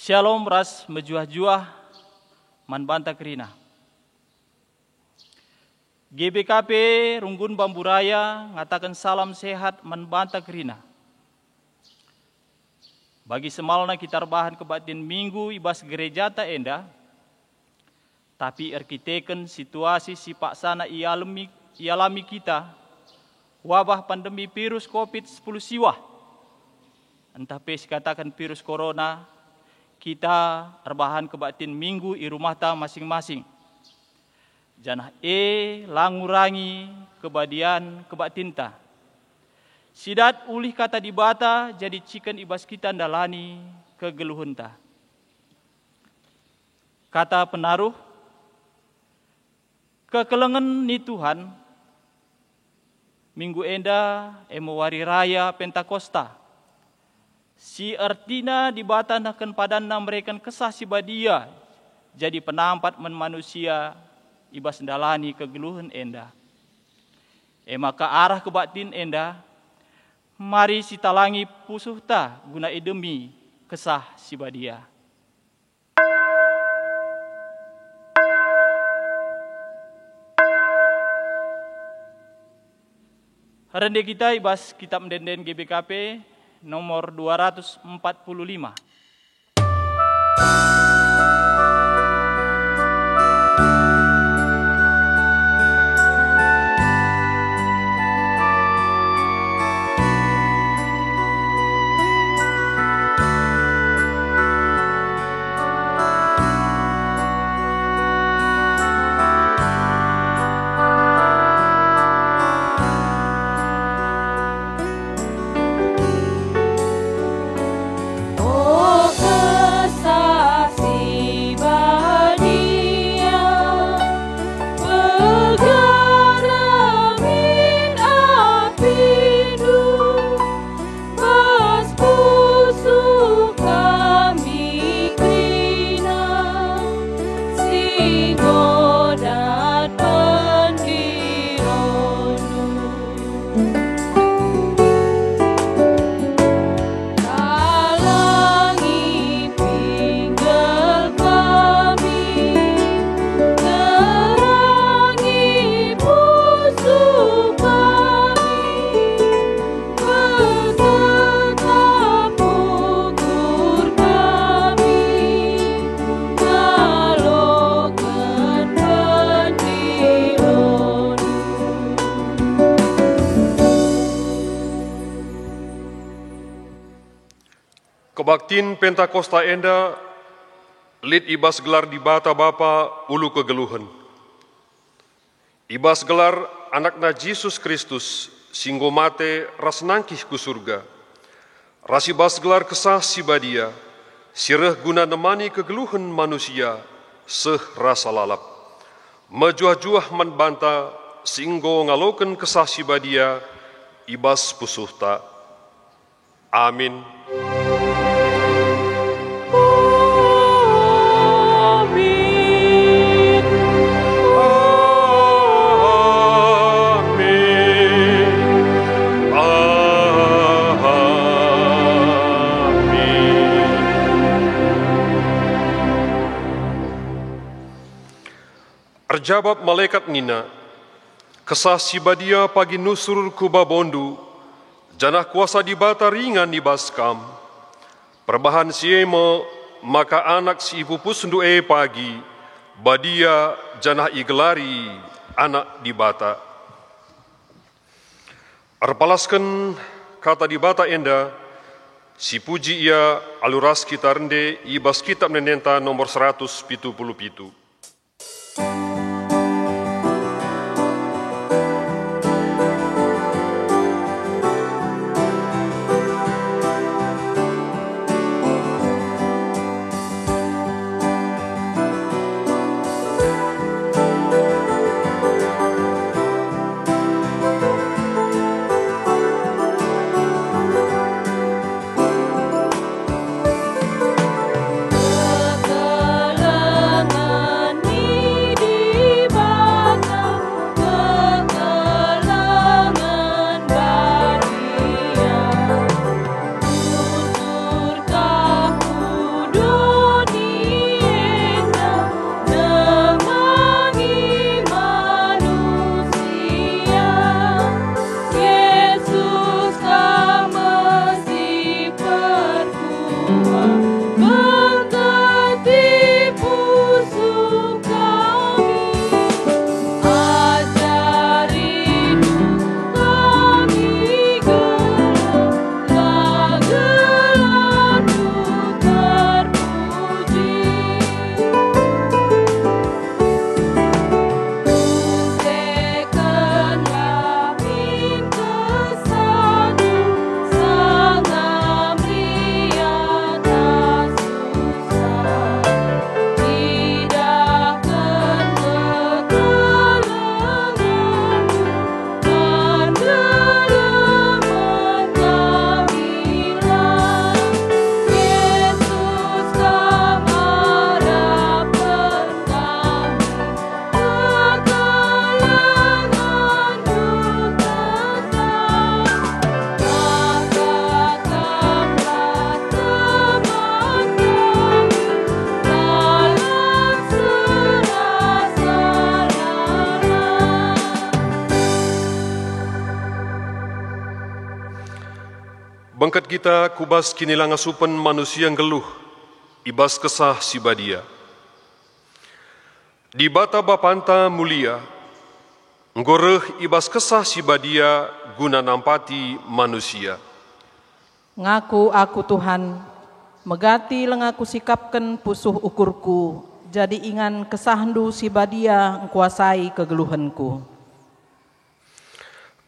Shalom ras mejuah-juah man banta kerina. GBKP Runggun Bambu Raya ngatakan salam sehat man banta kerina. Bagi semalna kita rebahan kebatin minggu ibas gereja ta enda, tapi arkiteken situasi si paksana ialami kita wabah pandemi virus COVID-10 siwah. Entah pes katakan virus corona, kita rebahan kebatin minggu i rumah ta masing-masing. Janah langurangi kebadian kebatinta. Sidat ulih kata dibata jadi cikan ibas kita ndalani kegeluhunta. Kata penaruh, kekelengan ni Tuhan, minggu enda emowari raya Pentakosta. Si artina dibata nakan padanna mereka kesah si badia, jadi penampat men manusia ibas ndalani kegeluhun enda. Maka arah kebatin enda, mari si talangi pusuh ta guna demi kesah si badia. Harande kita ibas kitab mendenden GBKP nomor 245. Kebaktin Pentakosta enda lid ibas gelar di bata bapa ulu kegeluhan. Ibas gelar anakna Yesus Kristus singgo mate ras nangkih ku surga. Ras ibas gelar kesah si badia sireh guna nemani kegeluhan manusia seh rasa lalap. Mejuah-juah man banta singgo ngaloken kesah si badia ibas pusuhta. Amin. Jawab malaikat nina, kesah si badia pagi nusur kuba bondu, janah kuasa dibata ringan di baskam. Perbahan siemo, maka anak si ibu pusundu pagi, badia janah igelari anak dibata. Arpalaskan kata dibata enda, si puji ia aluras kita rende ibas kitab nenenta nomor 177. Kekelengan Bangkat kita kubas kini langasupan manusia yang geluh, ibas kesah si badia. Di bata bapanta mulia, ngoreh ibas kesah si badia guna nampati manusia. Ngaku aku Tuhan, megati lengaku sikapkan pusuh ukurku, jadi ingan kesahndu si badia ngkuasai kegeluhanku.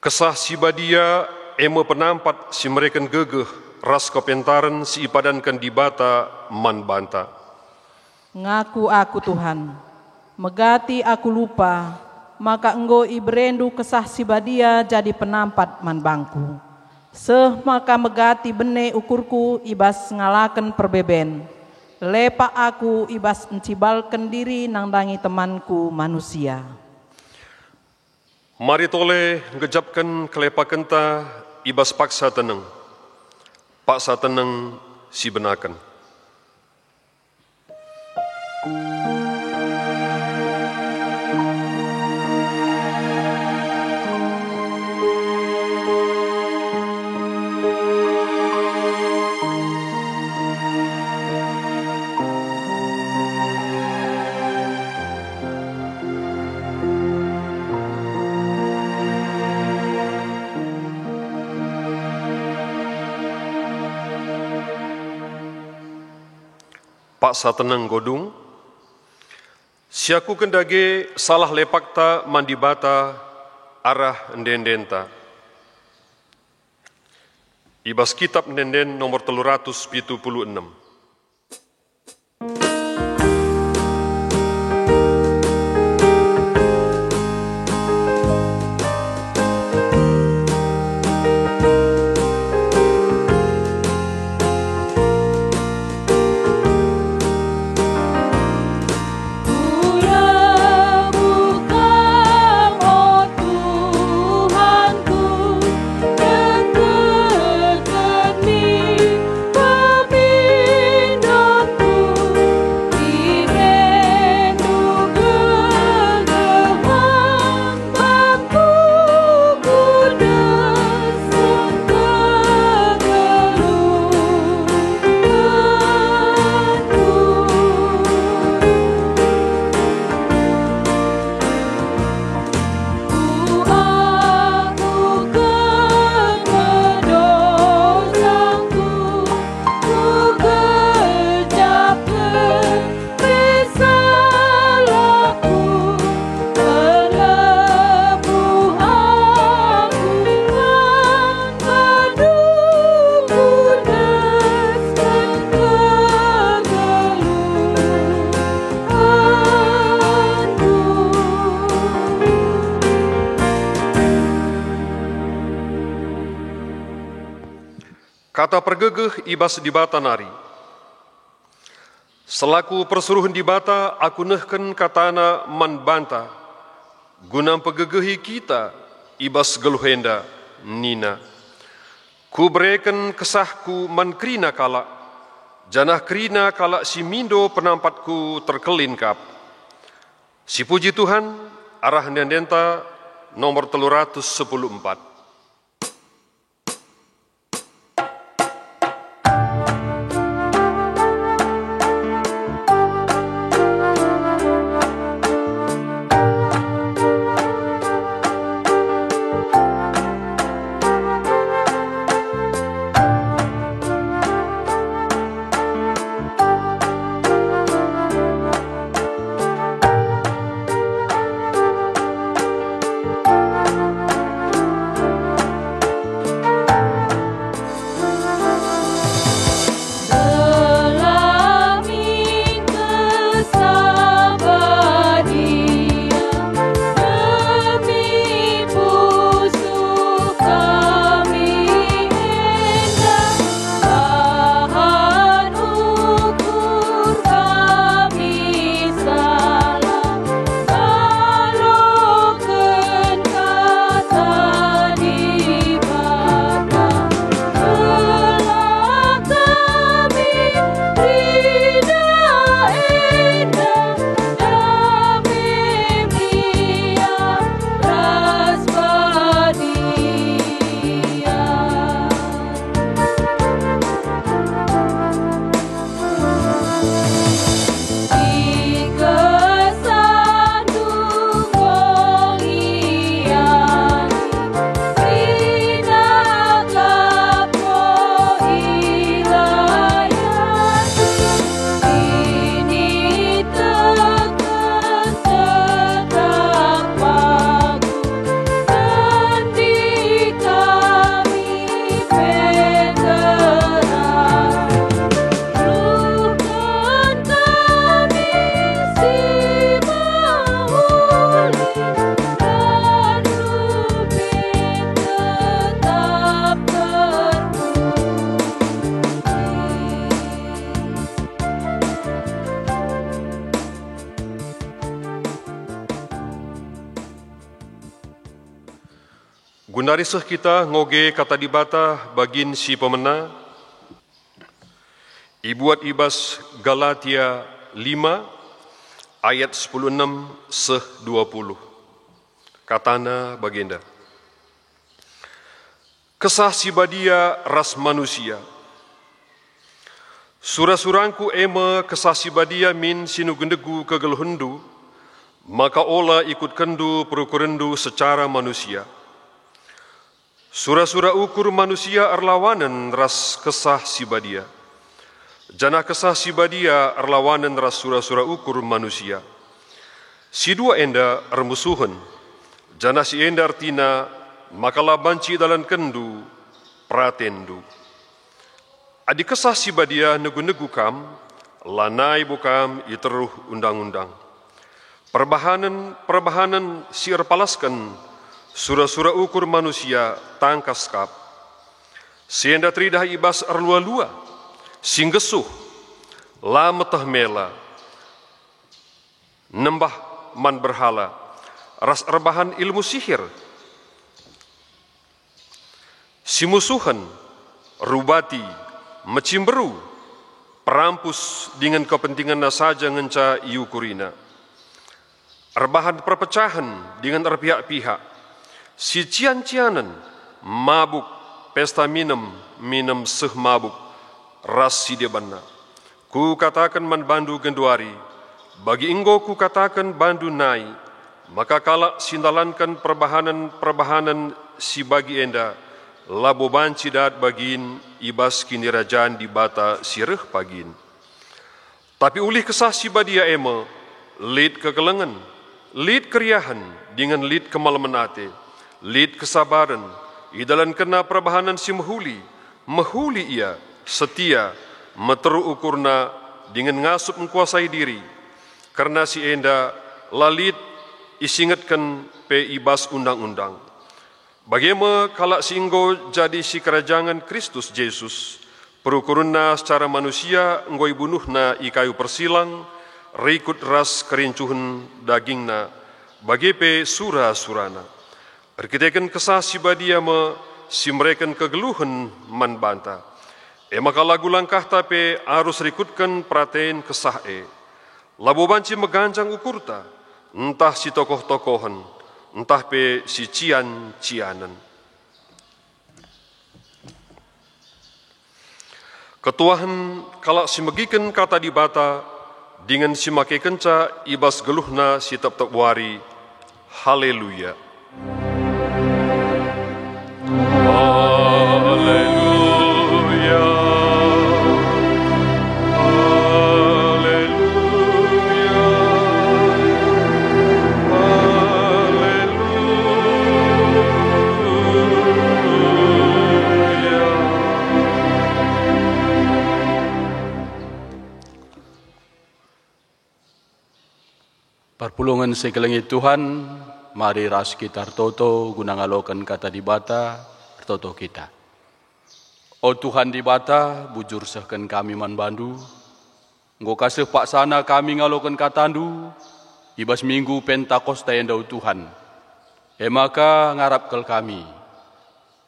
Kesah si badia emo penampat si mereken gegeh, ras kepentaran si ipadankan di bata man banta. Ngaku aku Tuhan, megati aku lupa, maka enggo ibrendu kesah si badia jadi penampat man bangku. Seh maka megati bene ukurku ibas ngalaken perbeben. Lepak aku ibas encibalken diri nangdangi temanku manusia. Mari tole ngejapkan kelepakan ta ibas paksa tenang. Paksa tenang si benakan. Paksa tenang godung, siaku kendage salah lepakta mandibata arah ndendenta. Ibas kitab ndenden nomor 376. Kata pergegeh ibas di bata nari. Selaku persuruhan di bata, aku nehken katana man banta. Gunam pegegehi kita, ibas geluhenda nina. Ku bereken kesahku man krina kala. Janah krina kala si mindo penampatku terkelingkap. Si puji Tuhan, arah ndendenta nomor 314. Gunarisah kita ngoge kata dibata bagin si pemena. Ibuat ibas Galatia 5 ayat 16 seh 20. Katana baginda. Kesah si badia ras manusia. Surah-surangku ema kesah si badia min sinugendegu kegelhendu, maka ola ikut kendu perukurendu secara manusia. Surah-surah ukur manusia arlawanan ras kesah si badia. Jana kesah si badia arlawanan ras surah-surah ukur manusia. Si dua enda armusuhan. Jana si enda artina makalah banci dalam kendu pratendu. Adi kesah si badia negu-negu kam, lanai bukam iteruh undang-undang. Perbahanan si erpalaskan surah-surah ukur manusia tangkas kap. Sienda tridah ibas arlua-lua, singgesuh, lametah mela, nembah man berhala, ras erbahan ilmu sihir, simusuhan, rubati, mecimberu, perampus dengan kepentingan saja ngenca iukurina. Erbahan perpecahan dengan erpihak-pihak, si cian-cianan, mabuk, pesta minum seh mabuk, ras si debana. Ku katakan man bandu genduari, bagi inggo ku katakan bandu nai, maka kalak sindalankan perbahanan si bagi enda, labo banci dat bagin, ibas kini rajaan di bata sireh pagin. Tapi ulih kesah si badia ema, lid kegelengan, lid keriahan dengan lid kemalaman ate, lid kesabaran, idalan kena perbahanan si mehuli ia, setia, meteru ukurna dengan ngasup mengkuasai diri, karena si enda lalit isingatkan pe ibas undang-undang. Bagaimana kalak singgo jadi si kerajaan Kristus Yesus, perukurna secara manusia ngoi bunuhna i kayu persilang, rikut ras kerincuhan dagingna, bagi pe surah-surana. Erkitekan kesah si badia me, si mereken kegeluhan man banta. Maka lagu langkah tapi harus rikutkan praten kesah Labo banci meganjang ukurta, entah si tokoh-tokohan, entah pe si cian-cianan. Ketuahan kalak si megikan kata dibata, dengan si make kenca ibas geluhna si tep-tep wari. Haleluya. Haleluya. Haleluya. Haleluya. Perpulungan sekelengit Tuhan, mari ras kita toto guna ngalokan kata dibata, toto kita. O Tuhan dibata, bujur sehken kami man bandu, nggo kasih paksana kami ngalokan katandu, ibas minggu Pentakosta endau Tuhan. Maka ngarap kel kami,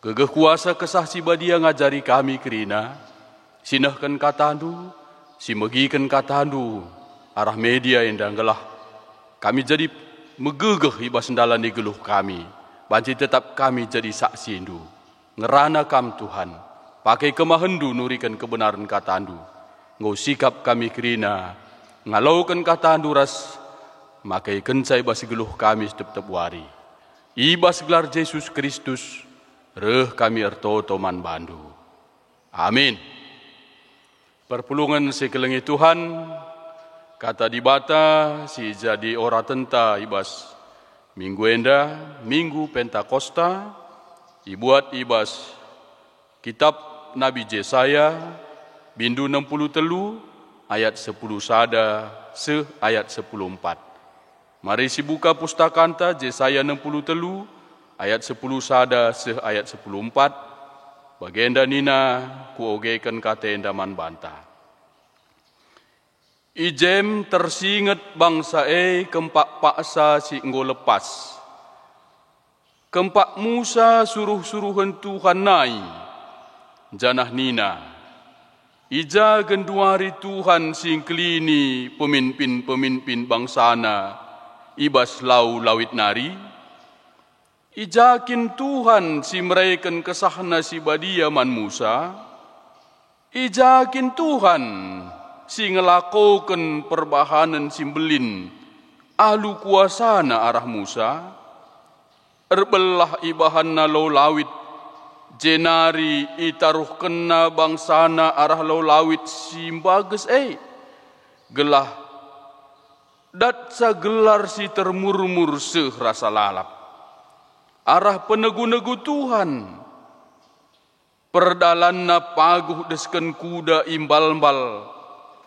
gegeh kuasa kesah si badia ngajari kami kerina, sinahkan katandu, si megikan katandu, arah media endang gelah. Kami jadi megegeh ibas sendalan di geluh kami. Banci tetap kami jadi saksi indu. Ngerana kam Tuhan. Pakai kemahendu nurikan kebenaran katandu. Ngau sikap kami kerina. Ngalaukan katandu ras. Makai kencai ibas geluh kami tetap wari. Ibas gelar Yesus Kristus. Reh kami ertoto man bandu. Amin. Perpulungan sekelengit Tuhan. Kata dibata si jadi ora tenta ibas minggu enda, minggu Pentakosta, ibuat ibas kitab Nabi Yesaya, bindu 60 telu, ayat 10 sada, se ayat 10 4. Mari si buka pustakanta Yesaya 60 telu, ayat 10 sada, se ayat 10 4. Bagenda nina kuogekan kata endaman banta. Ijem tersinget bangsa kempak paksa si enggo lepas. Kempak Musa suruh-suruhan Tuhan nai, janah nina. Ija genduari Tuhan sing kelini pemimpin-pemimpin bangsana, ibas lau lawit nari. Ijakin Tuhan si mereken kesahna si badia man Musa. Ijakin Tuhan si ngelakoken perbahanan simbelin ahlu kuasana arah Musa. Erbelah ibahanna lau lawit, jenari itaruh kena bangsana arah lau lawit simbages gelah dat sa gelar si termurmur seh rasa lalap arah penegu-negu Tuhan perdalanna paguh desken kuda imbal-mbal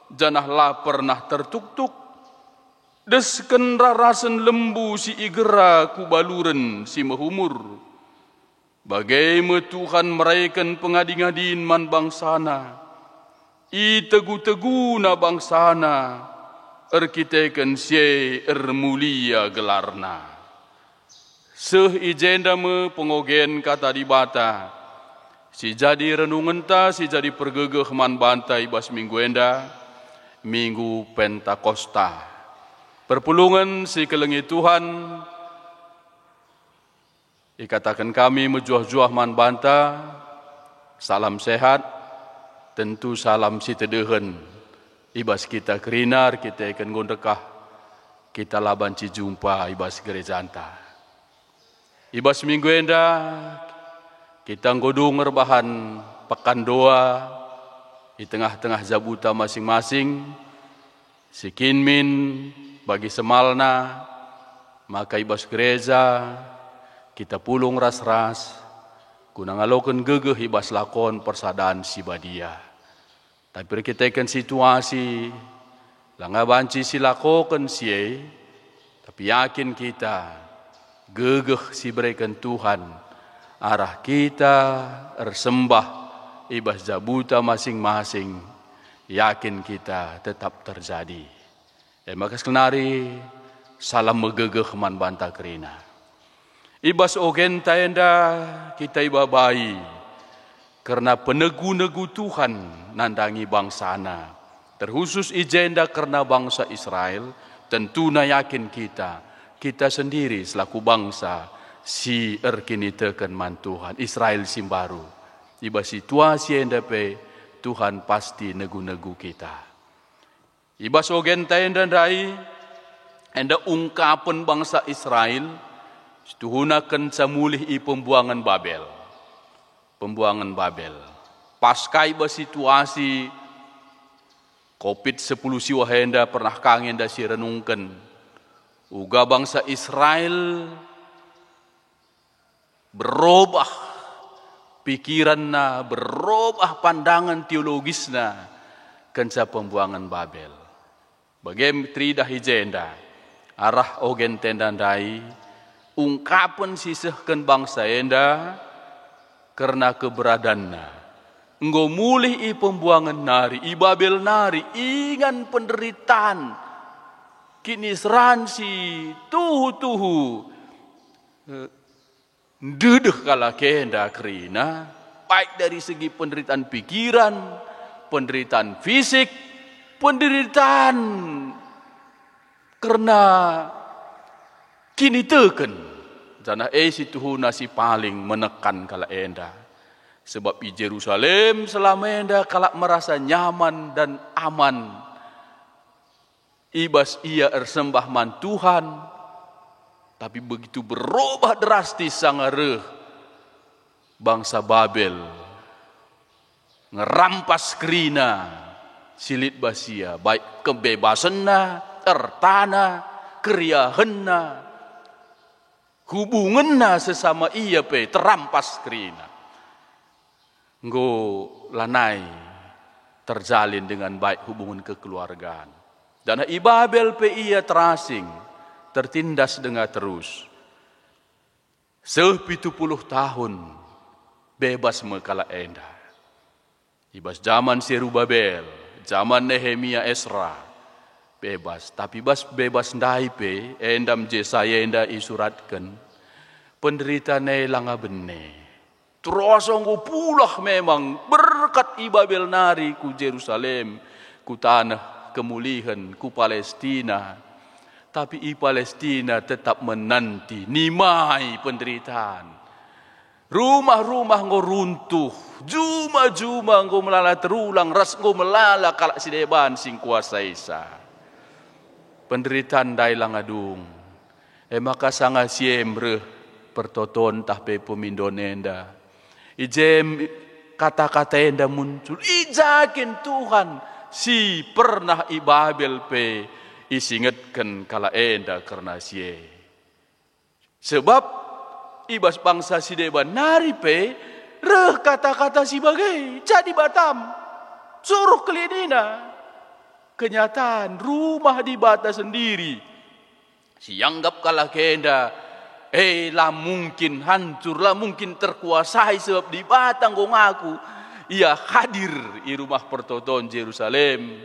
janah lapar nah tertuk-tuk desken rarasen lembu si igera kubaluren si mahumur. Bagaimana Tuhan meraikan pengading-adin man bangsana. I tegu-tegu na bangsana. Erkiteken sie ermulia gelarna. Seh ijenda me pengogen kata di bata. Si jadi renungan ta, si jadi pergegeh man bantai bas minggu enda. Minggu Pentakosta. Perpulungan si kelengi Tuhan, ikatakan kami mejuah-juah man banta, salam sehat, tentu salam si tedehen, ibas kita kerinar, kita ikan gondekah, kita laban jumpa ibas gereja anta. Ibas minggu enda, kita ngodung ngerbahan pekan doa, di tengah-tengah jabuta masing-masing, si kinmin, bagi semalna, maka ibas gereja, kita pulung ras-ras, guna ngaloken gegeh ibas lakon persadaan si badia. Tapi kita ikan situasi, langga banci si lakoken siye, tapi yakin kita, gegeh si berikan Tuhan, arah kita ersembah ibas jabuta masing-masing, yakin kita tetap terjadi. Maka sekenari salam megegeh man banta kerina. Ibas ogen tayenda kita ibabai karena penegu-negu Tuhan nandangi bangsana. Terkhusus ijenda karena bangsa Israel, tentu na yakin kita sendiri selaku bangsa si erkini teken man Tuhan Israel simbaru. Ibas situasi enda pe Tuhan pasti negu-negu kita. Ibas ogen tayenda dai enda ungkapan bangsa Israel setuhunakan samulih i pembuangan Babel. Pembuangan Babel. Pasca ibas situasi COVID-10 siwa henda pernah kangen da si renungkan. Uga bangsa Israel berubah pikiranna, berubah pandangan teologisna kenca pembuangan Babel. Bagaimana tridah hijenda, arah ogen tendandai, ungkapan sisehkan bangsa enda, karena keberadaanna. Enggo mulih i pembuangan nari, i Babel nari, ingan penderitaan, kini seransi, tuhu-tuhu, dedeh kala kenda kerina, baik dari segi penderitaan pikiran, penderitaan fisik, penderitaan karena kini teken jana situ nasi paling menekan kala enda sebab di Jerusalem selama enda kala merasa nyaman dan aman ibas ia ersembah man Tuhan tapi begitu berubah drastis sangareh bangsa Babel ngerampas kerina silit basia baik kebebasanna, tertana, keriahanna, hubunganna sesama ia pe terampas kerina. Nggo lanai terjalin dengan baik hubungan kekeluargaan. Dan i Babel pe ia terasing, tertindas dengan terus. 70 tahun bebas mekala enda. Ibas zaman Serubabel, zaman Nehemia Esra bebas, tapi bebas ndai pe endam Jesaya enda isuratkan penderitaan langa bene. Terus anggo pulah memang berkat Ibabel nari ku Jerusalem, ku tanah kemulihan, ku Palestina. Tapi Palestina tetap menanti nimai penderitaan. Rumah-rumah nggo runtuh, juma-juma nggo melala terulang, ras nggo melala kalak sideban sing kuasa Isa. Penderitaan dai langadung. Maka sanga siemre pertoton tahpe pemindon enda. Ijem kata-kata enda muncul. Ijakin Tuhan si pernah Ibabel pe isingetkan kala enda karena sie. Sebab ibas bangsa si deban nari pe reh kata-kata si bagai jadi Batam. Suruh kelinina. Kenyataan rumah di Bata sendiri. Si anggap kala kenda lah mungkin hancur, lah mungkin terkuasai sebab di Batang gong aku ia hadir di rumah pertoton Jerusalem,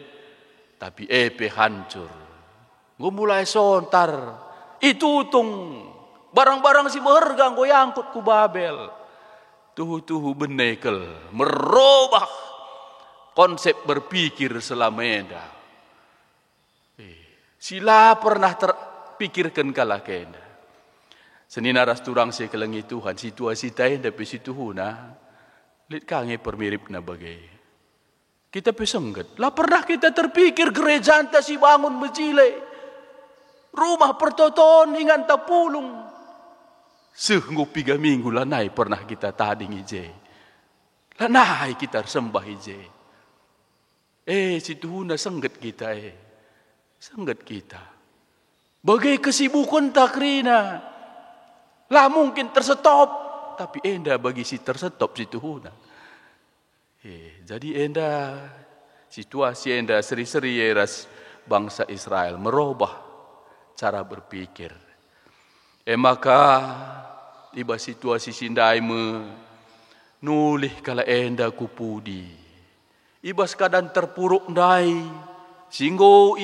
tapi epe hancur. Gue mulai sontar, itu tung barang-barang si berharga gue angkut ku Babel. Tuhu benekel merubah konsep berpikir selama enda. Sila pernah terpikirkan kala kenda. Senina ras turang se kelengi Tuhan situasi tay tapi situhuna lit kange permirip na bagai. Kita pesengget. Lah pernah kita terpikir gereja anta si bangun bejile. Rumah pertoton ingan tapulung. Sehingga 3 minggu lanai pernah kita tading ije. Lanai kita sembah ije. Situhuna sengget kita Sengget kita. Bagai kesibukan takrina. Lah mungkin tersetop, tapi enda bagi si tersetop situ huna. Jadi enda situasi enda seri-seri eras bangsa Israel merubah cara berpikir. Maka tiba situasi sindai nulih kala enda kupudi. Ibas kadang terpuruk ndai singgo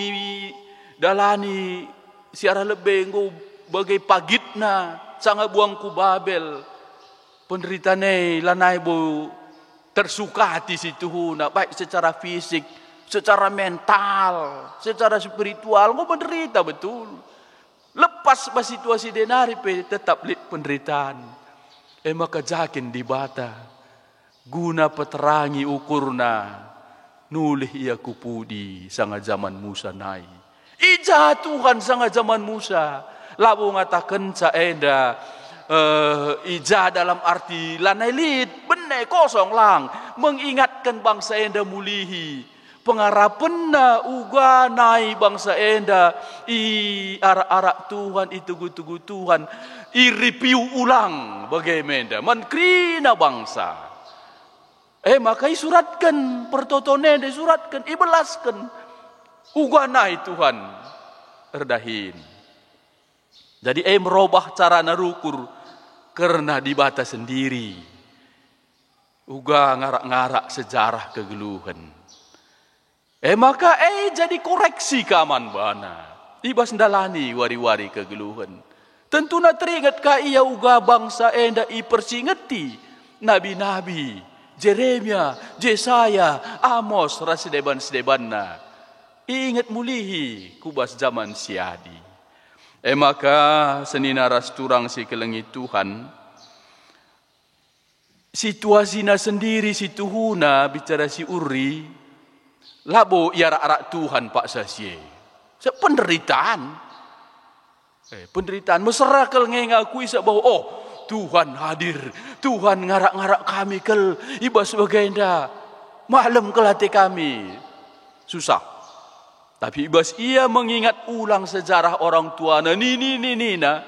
dalani siara lebih nggo bagai pagitna sangat buang ku Babel. Penderitane lanai bu tersukati situ huna baik secara fisik, secara mental, secara spiritual. Nggo menderita betul. Lepas pas situasi denari pe tetap lit penderitaan. Maka jakin di Bata guna peterangi ukurna nulih ia kupudi sangat zaman Musa nai. Ija Tuhan sangat zaman Musa. Labu ngatakan enda ija dalam arti lanai lit benar kosong lang mengingatkan bangsa enda mulihi pengarapenna uga nai bangsa enda arak-arak Tuhan tugu Tuhan iripiu ulang bagaimana menkrina bangsa maka isuratkan pertotone disuratkan ibelaskan uga nai Tuhan erdahin. Jadi merubah cara narukur karena di Bata sendiri. Uga ngarak-ngarak sejarah kegeluhan. Maka jadi koreksi kaman bana. Ibas ndalani wari-wari kegeluhan. Tentu na teringat ka iya uga bangsa enda ipersingeti nabi-nabi Jeremia, Jesaya, Amos rasideban-sidebanna. Ingat mulihi kubas zaman siadi. Maka senina ras turang si kelengi Tuhan. Situasinya sendiri situ huna bicara si Uri. Labo iarak-arak Tuhan Pak Sasye. Penderitaan. Penderitaan. Mesra kel ngengakui bahwa Tuhan hadir. Tuhan ngarak-ngarak kami kel. Iba sebagai enda. Maklum kel hati kami. Susah. Tapi ibas ia mengingat ulang sejarah orang tua nina.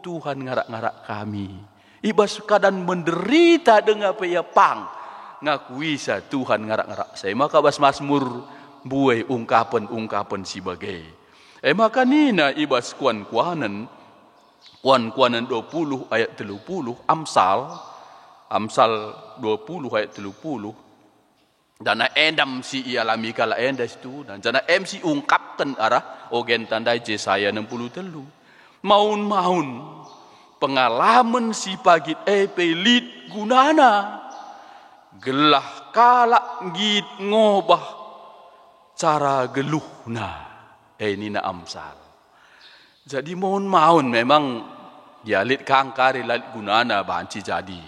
Tuhan ngarak-ngarak kami. Ibas kadang menderita dengan paya pang. Ngakui sa Tuhan ngarak-ngarak saya. Maka bas Mazmur buai ungkapan sebagai. Maka nina ibas kuan-kuanan 20 ayat 30 Amsal 20 ayat 30. Dan endam si ialami kala endas itu dan jana MC ungkapkan arah ogen tandai Jesaya 63. Maun pengalaman si pagit pelit gunana. Gelah kalak ngit ngobah cara geluhna. Ini na amsal. Jadi mohon memang dialit kangkari lalit gunana banci jadi.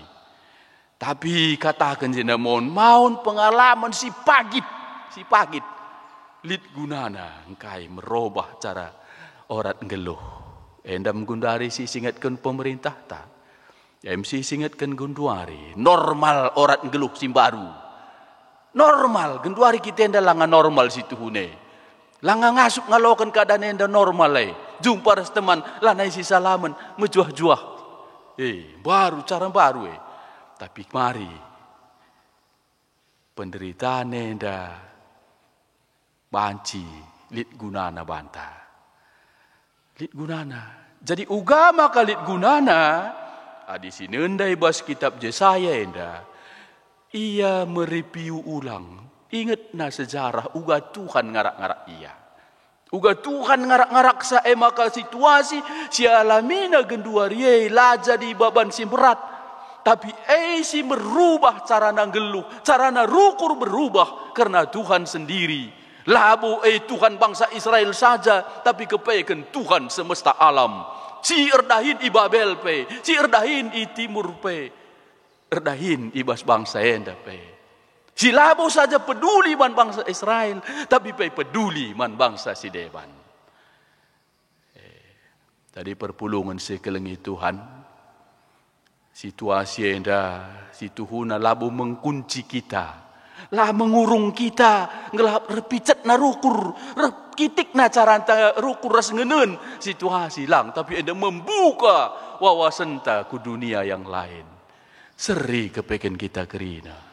Tapi katakan jena mohon pengalaman si pagit lit gunana engkai merubah cara orang geluh. Endam gundari si singatkan pemerintah tak. MC singatkan gunduari normal orang geluh si baru. Normal gunduari kita enda langa normal situ hune. Langa ngasuk ngalokan keadaan enda normal lai. Jumpa ras teman lanai si salaman mejuah-juah. Baru cara baru Tapi mari penderitaan enda banci lit gunana banta. Lit gunana. Jadi ugama kalit gunana di sini endai bas kitab Yesaya enda. Ia mereview ulang. Ingat na sejarah uga Tuhan ngarak-ngarak ia. Uga Tuhan ngarak-ngarak sae maka situasi si alamina genduarie laja di baban si berat. Tapi si merubah carana geluh, carana rukur berubah karena Tuhan sendiri. Labu Tuhan bangsa Israel saja, tapi kepekan Tuhan semesta alam. Si erdahin i Babel pe, si erdahin i Timur pe, erdahin i bas bangsa enda pe. Si labu saja peduli man bangsa Israel, tapi peduli man bangsa si Deban. Tadi perpulungan sekelengi Tuhan, situasi enda, situhuna labu mengkunci kita, lah mengurung kita, ngelap repicet na rukur, repitik na cara rukur ras ngenen situasi lang, tapi enda membuka wawasan ta ku dunia yang lain. Seri kepeken kita kerina.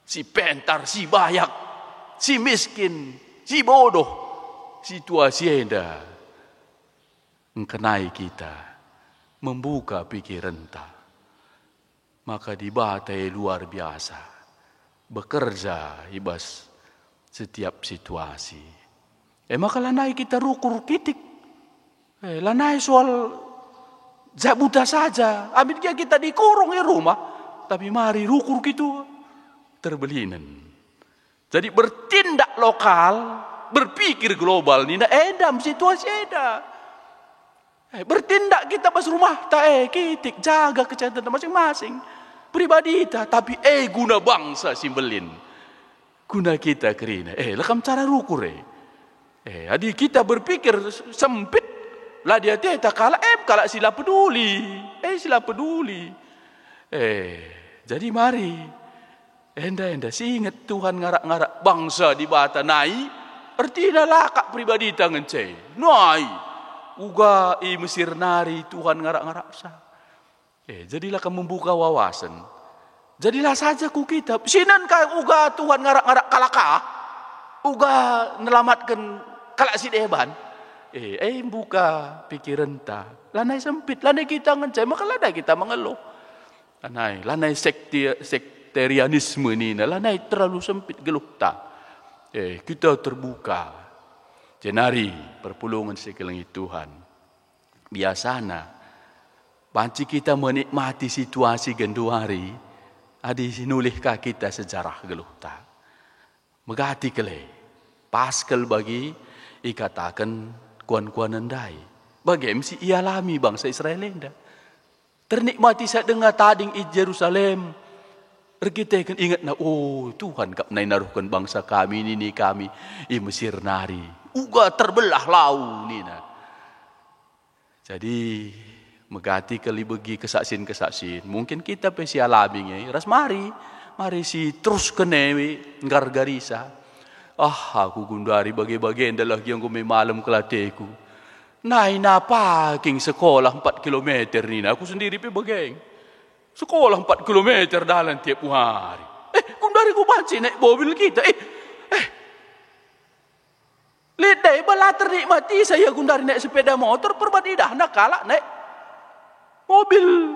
Si pentar, si bayak, si miskin, si bodoh, situasi enda mengkenai kita, membuka pikiran ta. Maka dibatai luar biasa, bekerja ibas setiap situasi. Maka lanai kita rukur kitik, lanai soal zabuta saja, ambil kita dikurung di rumah, tapi mari rukur gitu. Terbelinan. Jadi bertindak lokal, berpikir global ni edam situasi eda. Bertindak kita pas rumah tak kitik jaga kesehatan masing-masing. Pribadi kita tapi guna bangsa simbelin. Guna kita kerina. Lekam cara rukur Adi kita berpikir sempit lah dia tak kalah kalah sila peduli. Sila peduli. Jadi mari enda si ingat Tuhan ngarak-ngarak bangsa di bata nai artinya lakak pribadi tangan cai nai uga Mesir nari Tuhan ngarak-ngarak sa jadilah kamu membuka wawasan jadilah saja ku kitab sinan ka uga Tuhan ngarak-ngarak kalaka uga nelamatkan kalak si deban buka pikiran ta lanai sempit lanai kita ngancai maka lanai kita mengeluh lanai sekterianisme ni lanai terlalu sempit geluh tak. Kita terbuka. Jenari perpulungan sekelengi Tuhan. Biasana banci kita menikmati situasi genduari adi sinulihkah kita sejarah geluh tak. Megati kele. Paskel bagi ikatakan kuan-kuan endai. Bagi msi ialami bangsa Israel enda. Ternikmati saat dengar tading i Jerusalem. Kita kan ingat Tuhan kap nai naruhkan bangsa kami ini kami i Mesir nari. Uga terbelah lau ni na. Jadi megati kali bagi kesaksian. Mungkin kita pesi alami ras mari si terus kene gargarisa. Aku gundari bagi-bagi adalah yang gue malam kelateku. Nai napa king sekolah 4 kilometer ni na. Aku sendiri pe bageng. Sekolah 4 kilometer dalam tiap hari. Kundari ku banci naik mobil kita. Lidai bala ternikmati saya kundari naik sepeda motor perbadidah nak kalah naik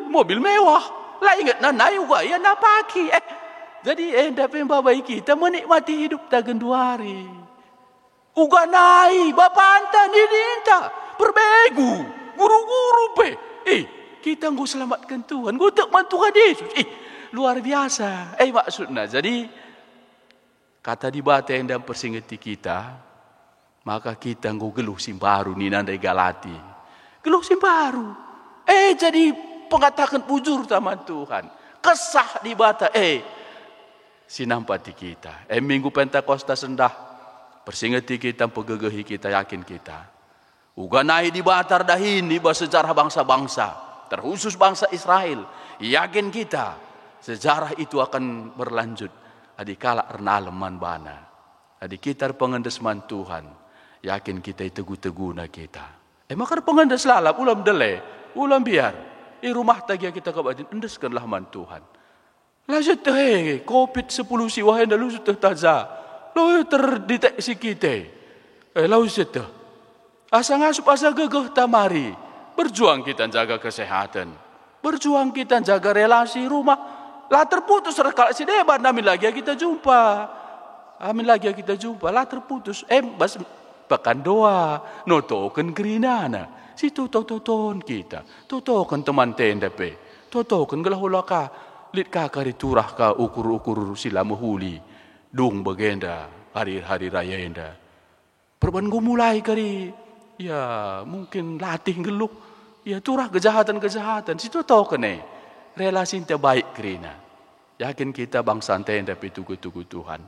mobil mewah. Lah ingat naik juga ya nak pagi. Jadi dapat babai kita menikmati hidup tagen 2 hari. Uga naik bapa anta ni dinta perbegu guru-guru pe. kita nggak selamatkan Tuhan, ngutuk man Tuhan Yesus. Luar biasa. Maksudnya, jadi kata di bata yang dan persingeti kita, maka kita nggak geluh simbaru ni nandai Galati. Geluh simbaru. Jadi pengatakan bujur taman Tuhan. Kesah di bata. Sinampati kita. Minggu Pentakosta sendah. Persingeti kita, pegegehi kita, yakin kita. Uga naik di batar dahin di sejarah bangsa-bangsa. Terkhusus bangsa Israel. Yakin kita. Sejarah itu akan berlanjut. Adikala ernaleman bana. Adik kita pengendesman Tuhan. Yakin kita itu teguna kita. Maka pengendes lalap. Ulam dele. Ulam biar. Rumah tagia kita kabatin. Endeskanlah man Tuhan. Lanjut COVID-10 siwahan dalu sudah taza. Lo terdeteksi kita. Lalu sudah. Asa ngasup asa gegeh tamari. Berjuang kita jaga kesehatan. Berjuang kita jaga relasi rumah. Lah terputus rekal si debat amin lagi kita jumpa. Amin lagi kita jumpa. Lah terputus. Bas pekan doa. Notoken gerinana. Si toton kita. Totoken teman tenda pe. Totoken gelahulaka. Lit kakari turah ka ukur-ukur sila muhuli. Dung bagenda. Hari-hari raya enda. Perban gue mulai kari. Ya mungkin latih geluk. Ya turah kejahatan-kejahatan. Situ tahu kene. Relasi yang baik kerina. Yakin kita bangsa yang dapat tugu-tugu Tuhan.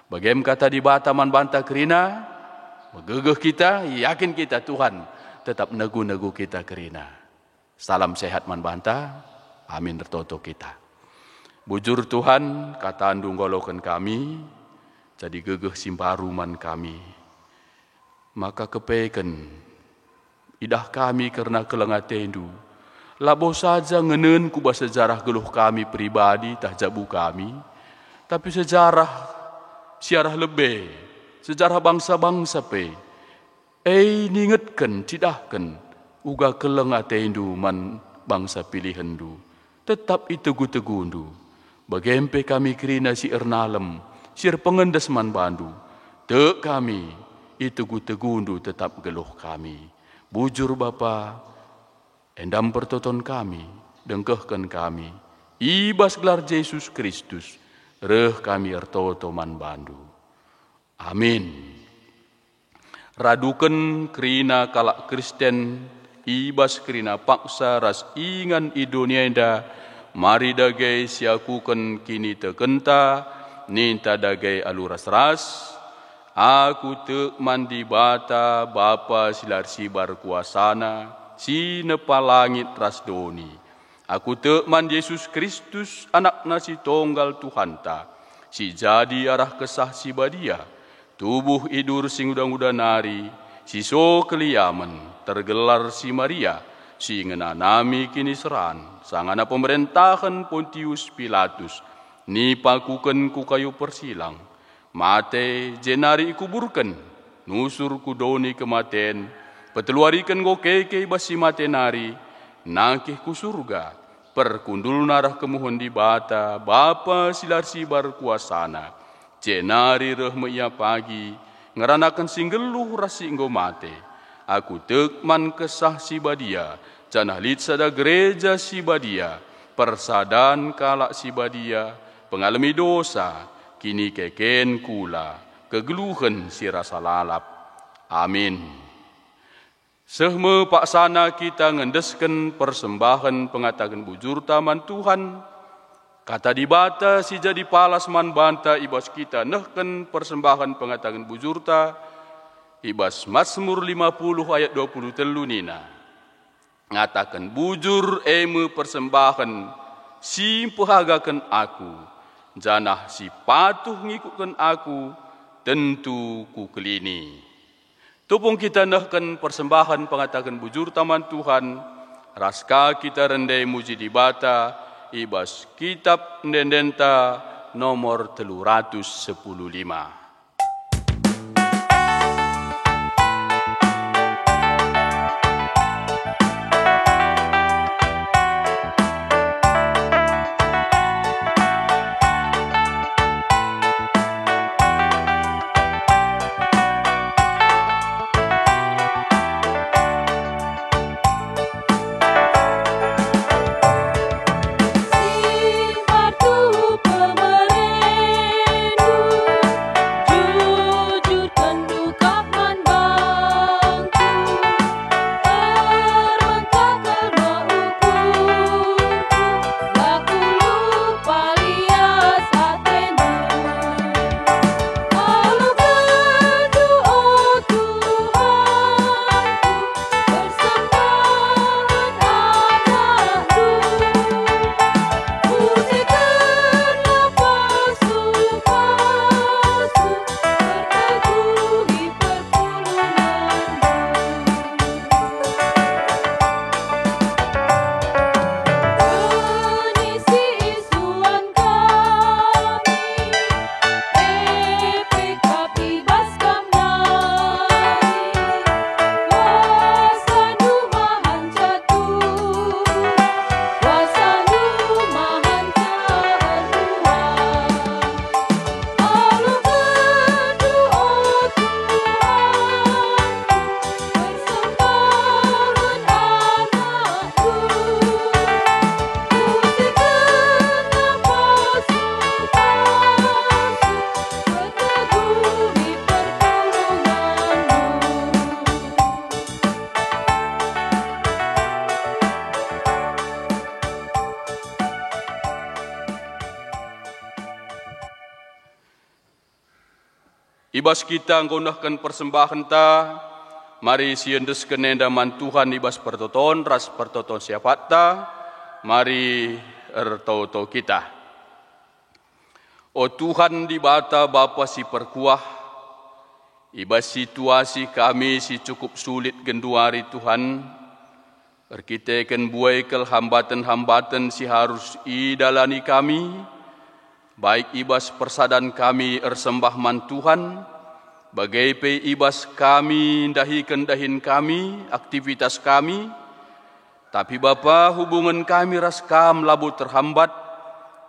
Bagaimana kata di bataman bantah kerina. Megegeh kita. Yakin kita Tuhan. Tetap negu-negu kita kerina. Salam sehat man bantah. Amin tertoto kita. Bujur Tuhan. Kata andung golokan kami. Jadi gegeh simparuman kami. Maka kepeken. Idah kami karena kelengatendu. Labo saja ngenen kubah sejarah geluh kami pribadi tah jabu kami. Tapi sejarah siarah lebih. Sejarah bangsa-bangsa pe. Ningetken, cidahken. Uga kelengatendu man bangsa pilihandu. Tetap itu tegundu. Bagempe kami kerina si ernalem. Sir pengendes man bandu. Tek kami. Itu tegundu tetap geluh kami. Bujur Bapa, endam pertoton kami, dengkehkan kami, ibas gelar Yesus Kristus, reh kami ertoto man bandu. Amin. Raduken kerina kalak Kristen, ibas kerina paksa ras ingan idunia enda, mari dagai siakuken kini tekenta, ninta dagai aluras ras, aku tek mandi bata Bapa silar sibar kuasana, si nepa langit rasdoni. Aku tek mandi Yesus Kristus anak nasi tonggal Tuhanta, si jadi arah kesah si badia, tubuh idur sing udang-udang nari, si so keliaman, tergelar si Maria, si ngenanami kini seran, sangana pemerintahan Pontius Pilatus, ni pakuken ku kayu persilang, mate jenari ikuburkan, nusur kudoni kematen, peteluarikan go keke basi mate nari, nangkih ku surga, perkundul narah kemuhun di bata, Bapa silar sibar kuasana, jenari reh meia pagi, ngeranakan singgeluh rasi enggo mate, aku tekman kesah si badia, janah lit sada gereja si badia, persadan kalak si badia, pengalami dosa, kini keken kula, kegeluhan si rasa lalap. Amin. Sehme paksana kita ngendesken persembahan pengatakan bujur taman Tuhan. Kata di bata si jadi palas man banta ibas kita nehken persembahan pengatakan bujur ta. Ibas Mazmur 50 ayat 23 nina. Ngatakan bujur eme persembahan si pehagakan aku. Janah si patuh ngikutkan aku, tentu ku kelini. Tupung kita nahkan persembahan pengatakan bujur taman Tuhan, raska kita rendai muji di bata, ibas kitab ndendenta nomor 315. Ibas kita nggunahkan persembahan ta, mari siendeskeun enda man Tuhan ibas pertoton ras pertoton siapat ta, mari ertoto kita. O Tuhan di bata Bapa si perkuah, ibas situasi kami si cukup sulit genduari Tuhan, berkitakan buaikel hambatan-hambatan si harus idalani kami, baik ibas persadan kami ersembah man Tuhan, bagai pe ibas kami dahin kami, aktivitas kami, tapi Bapa hubungan kami ras kam labu terhambat,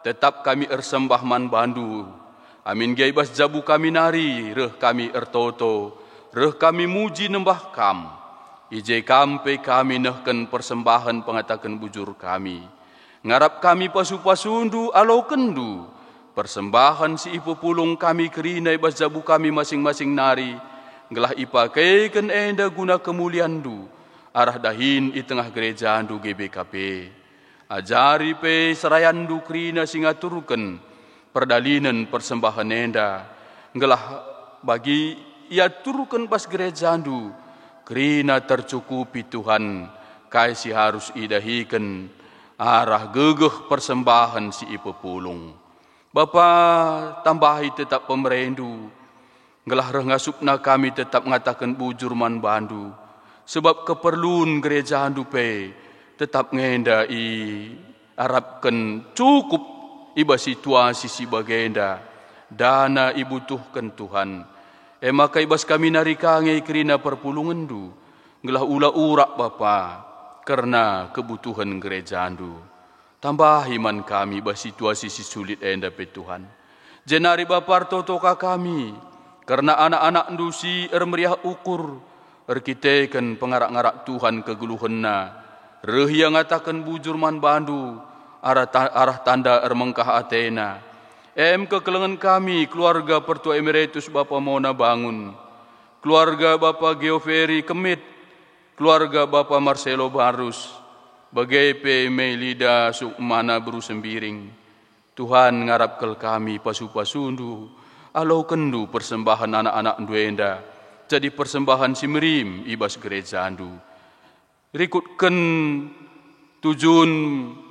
tetap kami ersembah man bandu. Amin gaibas jabu kami nari, reh kami ertoto, reh kami muji nembah kam. Ije kampe kami nehken persembahan pengatakan bujur kami. Ngarap kami pasu-pasundu alau kendu. Persembahan si ipu pulung kami kerina ibas jabu kami masing-masing nari. Ngelah ipakaikan enda guna kemuliaan du. Arah dahin di tengah gereja andu GBKP. Ajari pe serayandu kerina singaturken. Perdalinan persembahan enda. Ngelah bagi ia turkan pas gereja andu. Kerina tercukupi Tuhan, kai si harus idahikan arah gegeh persembahan si ipu pulung. Bapa tambahi tetap pemerendu, ngelah rengasupna kami tetap ngatakan bujur man bandu, sebab keperluan gereja handupe tetap ngenda i harapkan cukup iba situasi si bagenda, dana ibutuhkan Tuhan. Maka ibas kami narikangai kerina perpulungan du. Ngelah ula urak Bapa karena kebutuhan gereja andu. Tambah iman kami bah situasi si sulit enda pe Tuhan. Jenari Bapa totoka kami karena anak-anak ndu si meriah ukur erkitekan pengarak-ngarak Tuhan keguluhanna. Reh yang ngatakan bujur man bandu arah tanda mengkah Athena. Kekelengan kami, keluarga Pertua Emeritus Bapa Mona Bangun, keluarga Bapa Geoferi Kemit, keluarga Bapa Marcelo Barus, bagai P. Melida Sukmana Bru Sembiring. Tuhan ngarapkel kami pasu-pasundu, alau kendu persembahan anak-anak duenda, jadi persembahan si merim ibas gereja andu. Rikutken tujun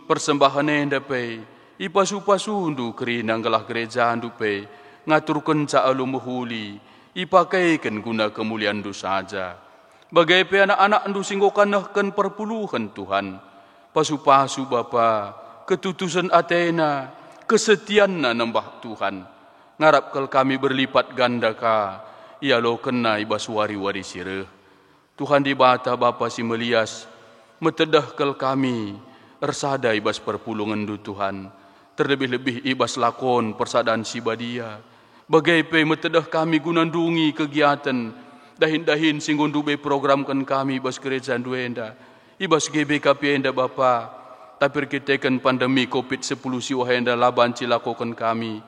persembahan enda pe, ipasu-pasundu kerina ngelah gereja andupe ngaturkan ca alumuhuli ipakaikan guna kemuliaan du saja. Bagai pe anak-anak andu singgokanahkan perpuluhan Tuhan. Pasu-pasu Bapa ketutusan Athena kesetianna nembah Tuhan. Ngarapkel kami berlipat ganda ka ia lo kena ibas wari-wari sireh. Tuhan di bata Bapa si melias metedahkel kami ersada ibas perpulungan du Tuhan. Terlebih-lebih ibas lakon persadaan sibadia. Bagai pe metedah kami gunandungi kegiatan. Dahin-dahin singgundu be programkan kami ibas gereja duenda. Ibas GBKP enda Bapa. Tapi kitakan pandemi COVID-10 siwah enda laban cilakokan kami.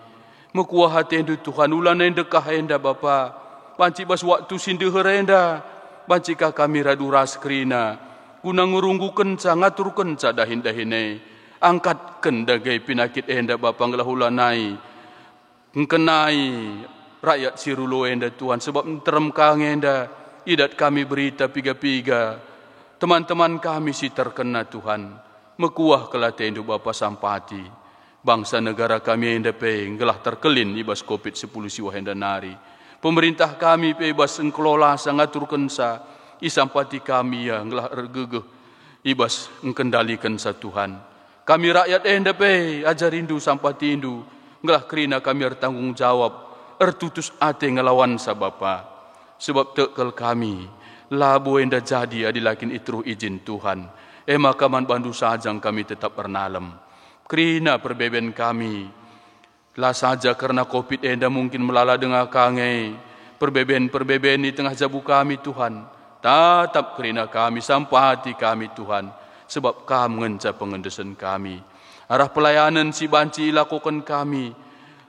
Mekuah hati enda Tuhan ulan enda kah enda Bapa. Panci bas waktu sindeher enda. Pancikah kami radu ras kerina. Guna ngurunggu kenca ngatur kenca dahin-dahine. Angkatkan dagai pinakit enda Bapa ngelahulanai. Ngkenai rakyat sirulo enda Tuhan. Sebab teremkang enda. Idat kami berita piga-piga. Teman-teman kami si terkena Tuhan. Mekuah kelatendu Bapa sampati. Bangsa negara kami enda pe. Ngelah terkelin ibas COVID-10 siwah enda nari. Pemerintah kami pe ibas engkelola sangatur kensa. Isampati kami ya ngelah ergegeh. Ibas engkendalikan sa Tuhan. Kami rakyat enda pe ajarindu sampatindu ngelah kerina kami ertanggung jawab ertutus ate ngelawan sa Bapa. Sebab tekel kami labu enda jadi adilakin itruh izin Tuhan. Maka man bandu sajang kami tetap bernalem. Kerina perbeben kami lah saja karena COVID enda mungkin melala dengar kangai. Perbeben di tengah jabu kami Tuhan. Tetap kerina kami sampati kami Tuhan. Sebab kamu ngenca pengendesan kami. Arah pelayanan si banci lakukan kami.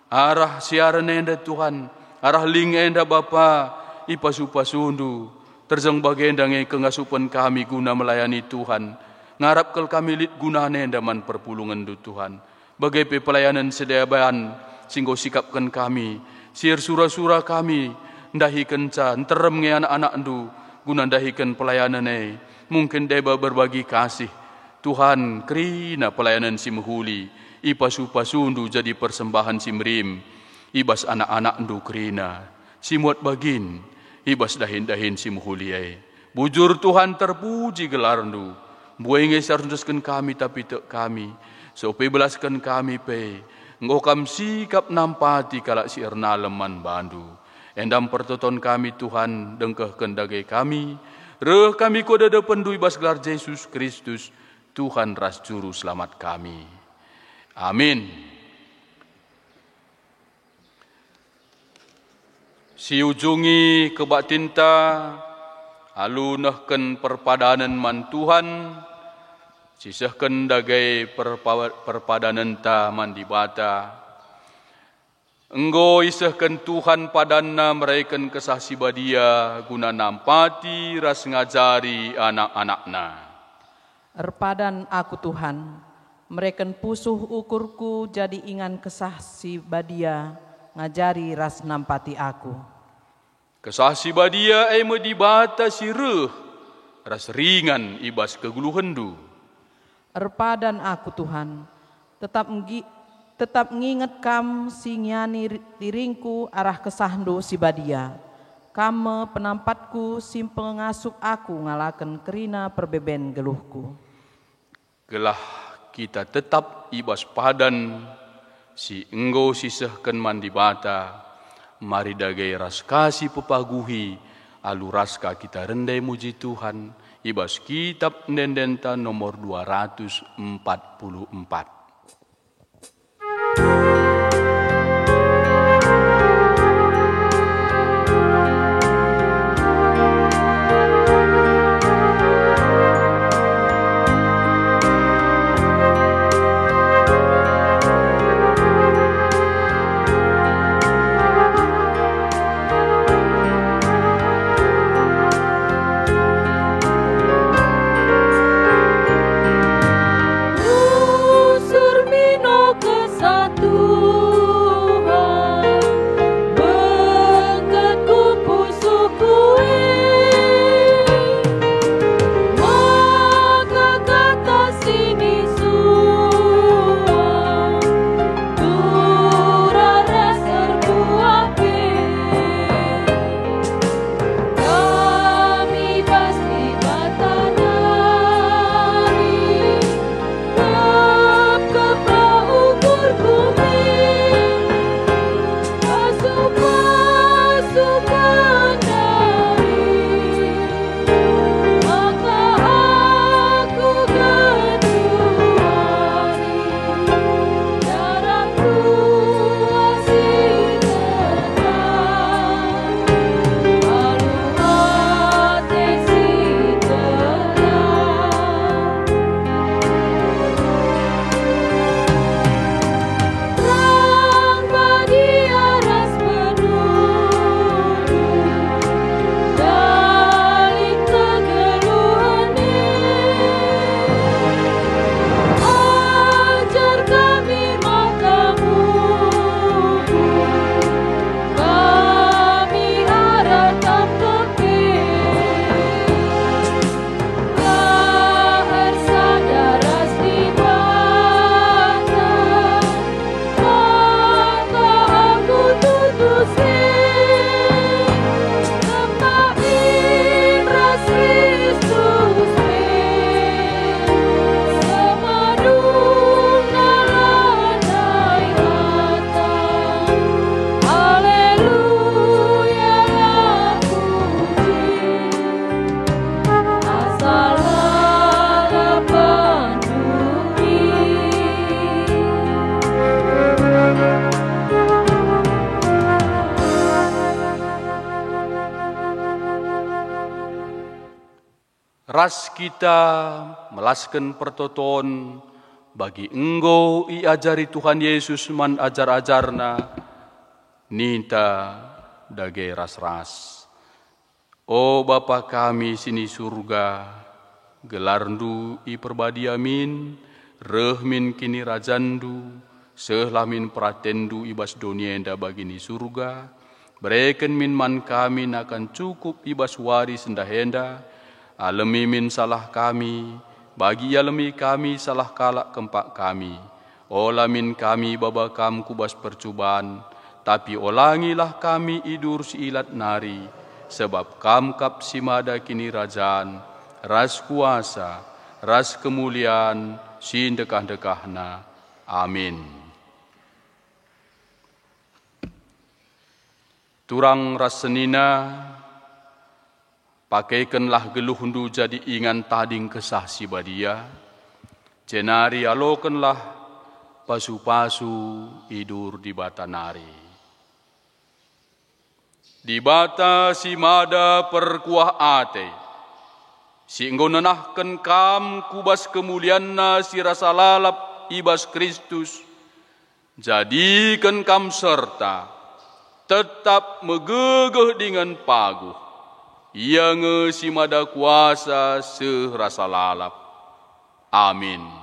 Arah siaran enda Tuhan. Arah ling enda Bapa. Ipasu-pasundu. Terzeng bagenda nge kengasupan kami guna melayani Tuhan. Ngarapkel kami lit guna enda man perpulungan du Tuhan. Bagai pelayanan sedayaban. Singgo sikapkan kami. Siar surah-surah kami. ndahi kenca nterem nge anak-anak ndu guna ndahikan pelayanan mungkin deba berbagi kasih Tuhan kerina pelayanan si mehuli ipasu-pasu ndu jadi persembahan si merim ibas anak-anak ndu kerina si muat bagin ibas dahin-dahin si mehuli bujur Tuhan terpuji gelar ndu buai ngesarunduskan kami tapi tak kami sope belaskan kami pe ngokam sikap nampati kalak si erna leman bandu endam pertoton kami Tuhan dengkeh kendagai kami reh kami koda pendui bas gelar Yesus Kristus Tuhan ras juru selamat kami. Amin. Si ujungi kebak tinta, alu nehken perpadanan man Tuhan, sisahken dagai perpadanan ta man dibata. Enggo isahken Tuhan padanna meraikan kesah sibadia guna nampati ras ngajari anak-anakna. Erpadan aku Tuhan, mereken pusuh ukurku jadi ingan kesah si badia, ngajari ras nampati aku. Kesah si badia medibata sireh, ras ringan ibas keguluhendu. Erpadan aku Tuhan, tetap nginget kam si nyani diringku arah kesahdu si badia. Kame penampatku sim pengasuk aku ngalaken kerina perbeben geluhku. Gelah kita tetap ibas padan si enggo sisahken mandi bata. Mari dagai ras kasih pepaguhi alu raska kita rendai muji Tuhan. Ibas kitab Ndendenta nomor 244. Ras kita melaskan pertoton bagi enggo iajari Tuhan Yesus man ajar-ajarna ninta dagai ras-ras. O Bapa kami sini surga, gelarndu i perbadiamin, rehmin kini rajandu, sehlamin pratendu ibas dunia enda bagini surga, Bereken min man kami akan cukup ibas wari sendahenda, alemi min salah kami, bagi alemi kami salah kalak kempak kami. Ola min kami babakam kubas percubaan, tapi olangilah kami idur siilat nari, sebab kam kap simada kini rajaan, ras kuasa, ras kemuliaan, sin dekah-dekahna. Amin. Turang rasenina, pakaikanlah geluhundu jadi ingan tading kesah si badia, cenari alokanlah pasu-pasu idur di bata nari. Di bata si mada perkuah ate, si engkau nenahkan kam kubas kemulianna si rasa lalap ibas Kristus, jadikan kam serta tetap megegeh dengan paguh, ia nge si mada kuasa serasa lalap. Amin.